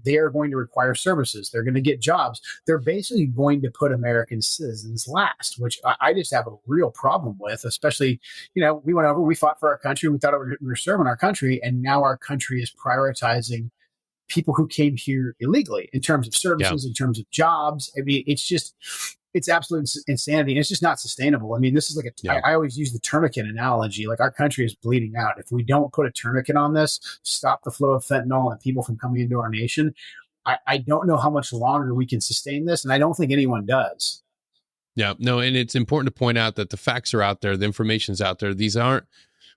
they are going to require services. They're going to get jobs. They're basically going to put American citizens last, which I just have a real problem with, especially, we went over, we fought for our country. We thought we were serving our country. And now our country is prioritizing people who came here illegally in terms of services, in terms of jobs. I mean, it's absolute insanity. And it's just not sustainable. I mean, this is like I always use the tourniquet analogy. Like, our country is bleeding out. If we don't put a tourniquet on this, stop the flow of fentanyl and people from coming into our nation, I don't know how much longer we can sustain this. And I don't think anyone does. Yeah, no. And it's important to point out that the facts are out there. The information's out there.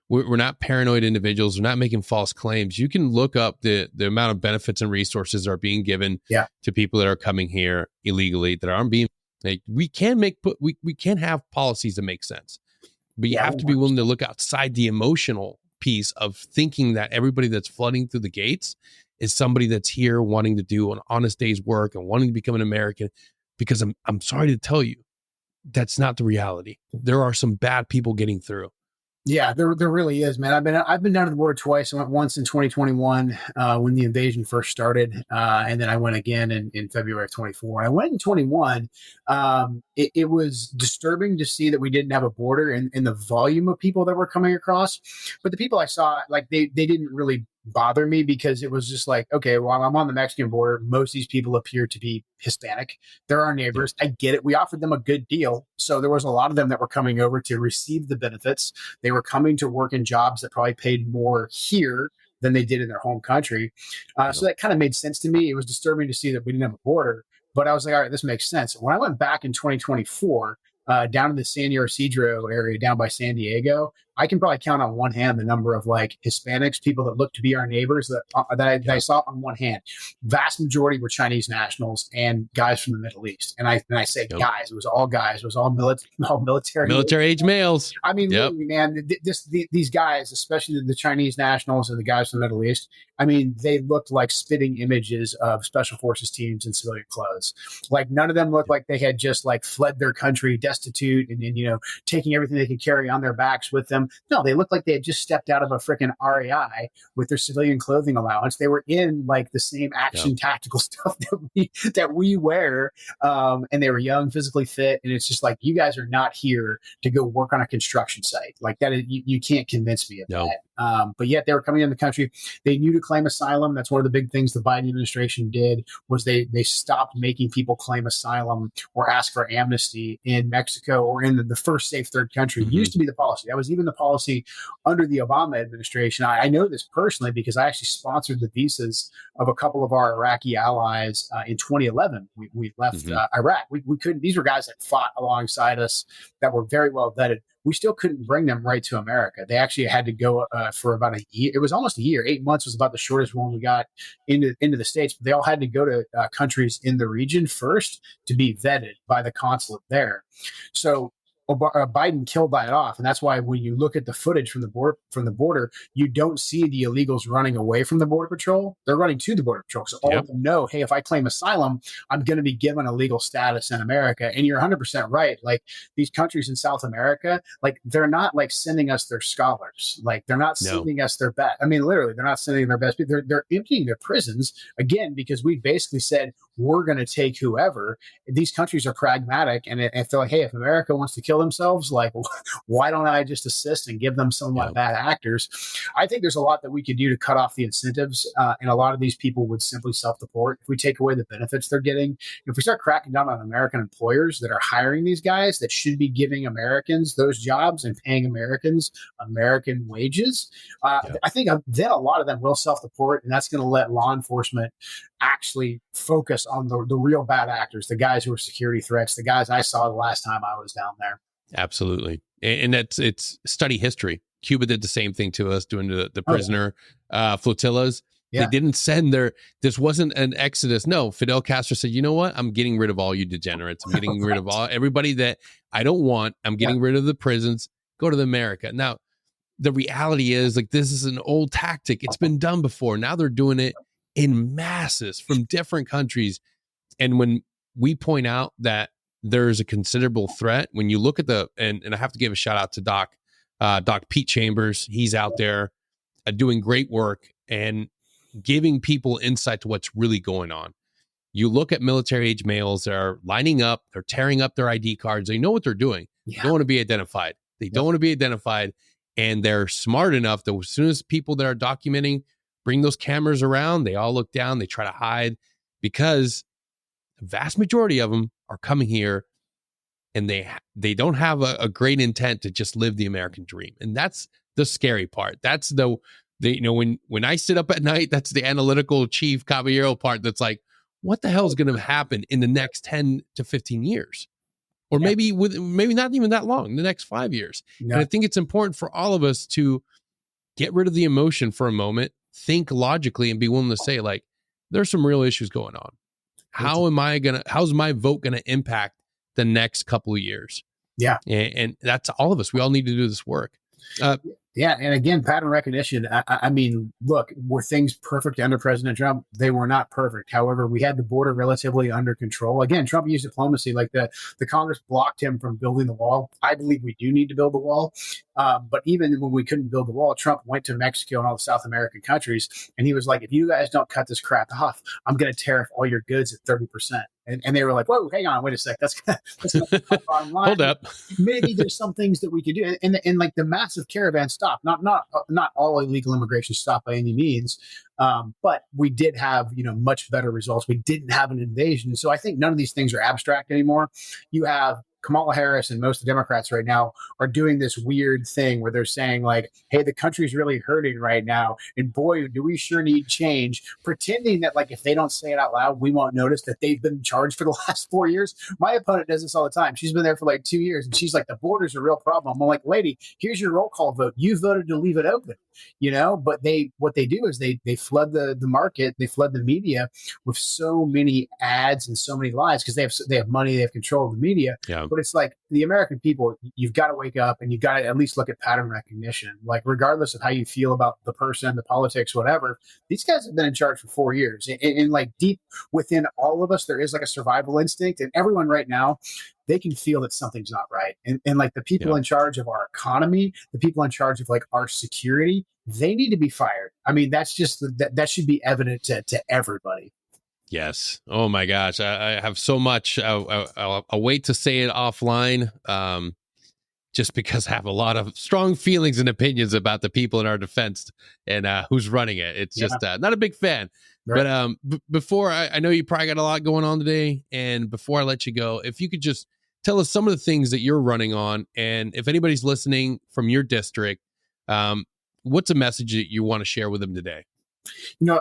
We're not paranoid individuals. We're not making false claims. You can look up the amount of benefits and resources that are being given to people that are coming here illegally that aren't being. Like, we can have policies that make sense, but you have to be willing to look outside the emotional piece of thinking that everybody that's flooding through the gates is somebody that's here wanting to do an honest day's work and wanting to become an American. Because I'm sorry to tell you, that's not the reality. There are some bad people getting through. Yeah, there really is, man. I've been down to the border twice. I went once in 2021 when the invasion first started, and then I went again in February of 24. I went in 21. It was disturbing to see that we didn't have a border and the volume of people that were coming across. But the people I saw, like they didn't really bother me because it was just like, okay, well, I'm on the Mexican border. Most of these people appear to be Hispanic. They're our Yeah. neighbors. I get it. We offered them a good deal, so there was a lot of them that were coming over to receive the benefits. They were coming to work in jobs that probably paid more here than they did in their home country. So that kind of made sense to me. It was disturbing to see that we didn't have a border, but I was like, all right, this makes sense. When I went back in 2024, down in the San Ysidro area, down by San Diego, I can probably count on one hand the number of like Hispanics, people that look to be our neighbors that I saw on one hand. Vast majority were Chinese nationals and guys from the Middle East. And I say guys, it was all guys, it was all military age males. I mean, literally, man, these guys, especially the Chinese nationals and the guys from the Middle East, I mean, they looked like spitting images of special forces teams in civilian clothes. Like none of them looked like they had just like fled their country destitute and taking everything they could carry on their backs with them. No, they looked like they had just stepped out of a freaking RAI with their civilian clothing allowance. They were in like the same action tactical stuff that we wear, and they were young, physically fit. And it's just like, you guys are not here to go work on a construction site like that. You can't convince me of that. But yet they were coming in the country. They knew to claim asylum. That's one of the big things the Biden administration did was they stopped making people claim asylum or ask for amnesty in Mexico or in the first safe third country. It used to be the policy. That was even the policy under the Obama administration. I know this personally because I actually sponsored the visas of a couple of our Iraqi allies in 2011. We left Iraq. We couldn't. These were guys that fought alongside us that were very well vetted. We still couldn't bring them right to America. They actually had to go for about a year. It was almost a year. 8 months was about the shortest one we got into the States. But they all had to go to countries in the region first to be vetted by the consulate there. So Biden killed that off, and that's why when you look at the footage from the border, you don't see the illegals running away from the border patrol. They're running to the border patrol. So all of them know, hey, if I claim asylum, I'm going to be given a legal status in America. And you're 100% right. Like these countries in South America, like they're not like sending us their scholars. Like they're not sending us their best. I mean, literally, they're not sending their best people. They're emptying their prisons again because we basically said we're going to take whoever. These countries are pragmatic, and if they're like, hey, if America wants to kill themselves, like, why don't I just assist and give them some of my bad actors? I think there's a lot that we could do to cut off the incentives, and a lot of these people would simply self-deport if we take away the benefits they're getting. If we start cracking down on American employers that are hiring these guys that should be giving Americans those jobs and paying Americans American wages, I think then a lot of them will self-deport, and that's going to let law enforcement actually focus on the real bad actors, the guys who are security threats, the guys I saw the last time I was down there. Absolutely. And it's study history. Cuba did the same thing to us doing the prisoner flotillas. They didn't send this wasn't an exodus. No, Fidel Castro said, you know what? I'm getting rid of all you degenerates. I'm getting rid of everybody that I don't want. I'm getting rid of the prisons. Go to America. Now, the reality is like, this is an old tactic. It's been done before. Now they're doing it in masses from different countries. And when we point out that there's a considerable threat, when you look at and I have to give a shout out to Doc Pete Chambers. He's out there doing great work and giving people insight to what's really going on. You look at military age males that are lining up, they're tearing up their ID cards. They know what they're doing. They don't want to be identified. They don't want to be identified. And they're smart enough that as soon as people that are documenting bring those cameras around, they all look down, they try to hide because the vast majority of them are coming here and they don't have a great intent to just live the American dream. And that's the scary part. That's when I sit up at night, that's the analytical chief Caballero part. That's like, what the hell is going to happen in the next 10 to 15 years? Or maybe not even that long, the next 5 years. And I think it's important for all of us to get rid of the emotion for a moment, think logically, and be willing to say, like, there's some real issues going on. How's my vote going to impact the next couple of years? Yeah. And that's all of us. We all need to do this work. Yeah, and again, pattern recognition. I mean, look, were things perfect under President Trump? They were not perfect. However, we had the border relatively under control. Again, Trump used diplomacy. Like the Congress blocked him from building the wall. I believe we do need to build the wall. But even when we couldn't build the wall, Trump went to Mexico and all the South American countries, and he was like, "If you guys don't cut this crap off, I'm going to tariff all your goods at 30%." And they were like, "Whoa, hang on, wait a sec. That's not bottom line." Hold up. Maybe there's some things that we could do, and like the massive caravan stop. Not all illegal immigration stopped by any means, but we did have much better results. We didn't have an invasion, so I think none of these things are abstract anymore. You have Kamala Harris and most of the Democrats right now are doing this weird thing where they're saying like, "Hey, the country's really hurting right now, and boy, do we sure need change," pretending that like if they don't say it out loud, we won't notice that they've been in charge for the last 4 years. My opponent does this all the time. She's been there for like 2 years, and she's like, "The border's a real problem." I'm like, "Lady, here's your roll call vote. You voted to leave it open." But what they do is they flood the market, they flood the media with so many ads and so many lies because they have money, they have control of the media. Yeah. But it's like the American people, you've got to wake up and you've got to at least look at pattern recognition. Like regardless of how you feel about the person, the politics, whatever, these guys have been in charge for 4 years. And like deep within all of us, there is like a survival instinct, and everyone right now, they can feel that something's not right. And like the people in charge of our economy, the people in charge of like our security, they need to be fired. I mean, that's just that should be evident to everybody. Yes. Oh my gosh. I have so much. I'll wait to say it offline. Just because I have a lot of strong feelings and opinions about the people in our defense and who's running it. It's just not a big fan. Right. But before I know you probably got a lot going on today, and before I let you go, if you could just tell us some of the things that you're running on, and if anybody's listening from your district, what's a message that you want to share with them today?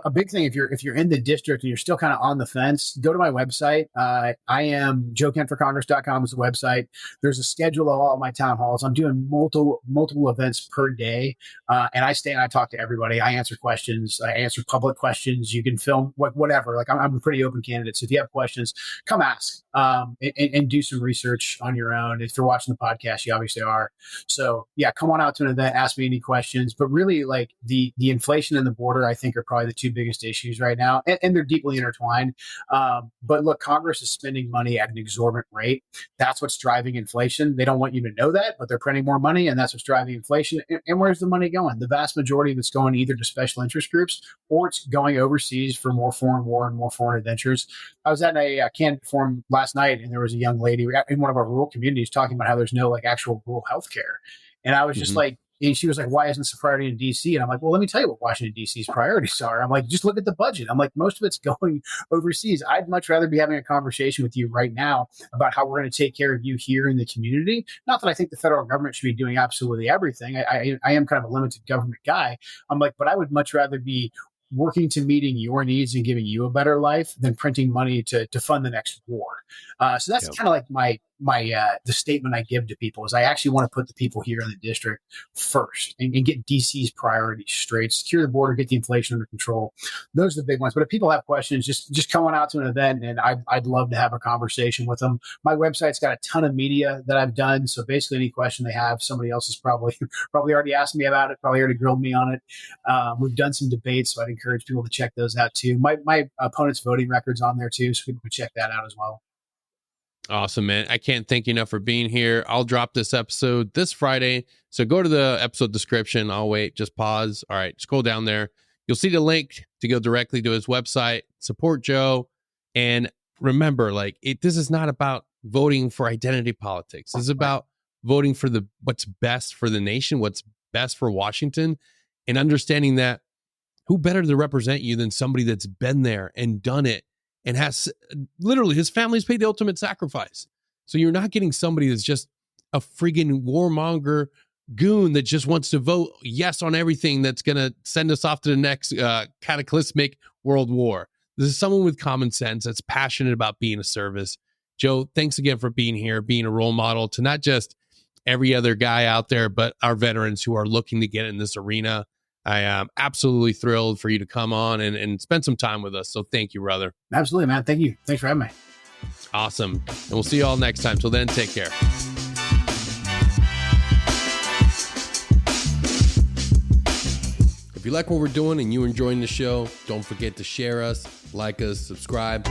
A big thing, if you're in the district and you're still kind of on the fence, go to my website. I am joekentforcongress.com is the website. There's a schedule of all of my town halls. I'm doing multiple events per day. And I stay and I talk to everybody. I answer questions. I answer public questions. You can film whatever. Like I'm a pretty open candidate. So if you have questions, come ask and do some research on your own. If you're watching the podcast, you obviously are. So yeah, come on out to an event, ask me any questions. But really like the inflation and the border, I think are probably the two biggest issues right now, and they're deeply intertwined. But look, Congress is spending money at an exorbitant rate. That's what's driving inflation. They don't want you to know that, but they're printing more money, and that's what's driving inflation. And where's the money going? The vast majority of it's going either to special interest groups or it's going overseas for more foreign war and more foreign adventures. I was at a candidate forum last night, and there was a young lady in one of our rural communities talking about how there's no like actual rural health care. And I was just like, and she was like, "Why isn't this a priority in D.C.?" And I'm like, "Well, let me tell you what Washington, D.C.'s priorities are." I'm like, "Just look at the budget." I'm like, "Most of it's going overseas. I'd much rather be having a conversation with you right now about how we're going to take care of you here in the community. Not that I think the federal government should be doing absolutely everything. I am kind of a limited government guy. I'm like, but I would much rather be working to meeting your needs and giving you a better life than printing money to fund the next war." So that's kind of like my the statement I give to people is I actually want to put the people here in the district first and get DC's priorities straight, secure the border, get the inflation under control. Those are the big ones. But if people have questions, just come on out to an event, and I'd love to have a conversation with them. My website's got a ton of media that I've done. So basically any question they have, somebody else has probably already asked me about it, probably already grilled me on it. We've done some debates, so I'd encourage people to check those out too. My opponent's voting record's on there too, so people can check that out as well. Awesome, man. I can't thank you enough for being here. I'll drop this episode this Friday. So go to the episode description. I'll wait. Just pause. All right. Scroll down there. You'll see the link to go directly to his website. Support Joe. And remember, this is not about voting for identity politics. This is about voting for what's best for the nation, what's best for Washington, and understanding that who better to represent you than somebody that's been there and done it and has literally his family's paid the ultimate sacrifice. So you're not getting somebody that's just a friggin' warmonger goon that just wants to vote yes on everything that's going to send us off to the next cataclysmic world war. This is someone with common sense that's passionate about being of service. Joe, thanks again for being here, being a role model to not just every other guy out there, but our veterans who are looking to get in this arena. I am absolutely thrilled for you to come on and spend some time with us. So thank you, brother. Absolutely, man. Thank you. Thanks for having me. Awesome. And we'll see you all next time. Till then, take care. If you like what we're doing and you're enjoying the show, don't forget to share us, like us, subscribe.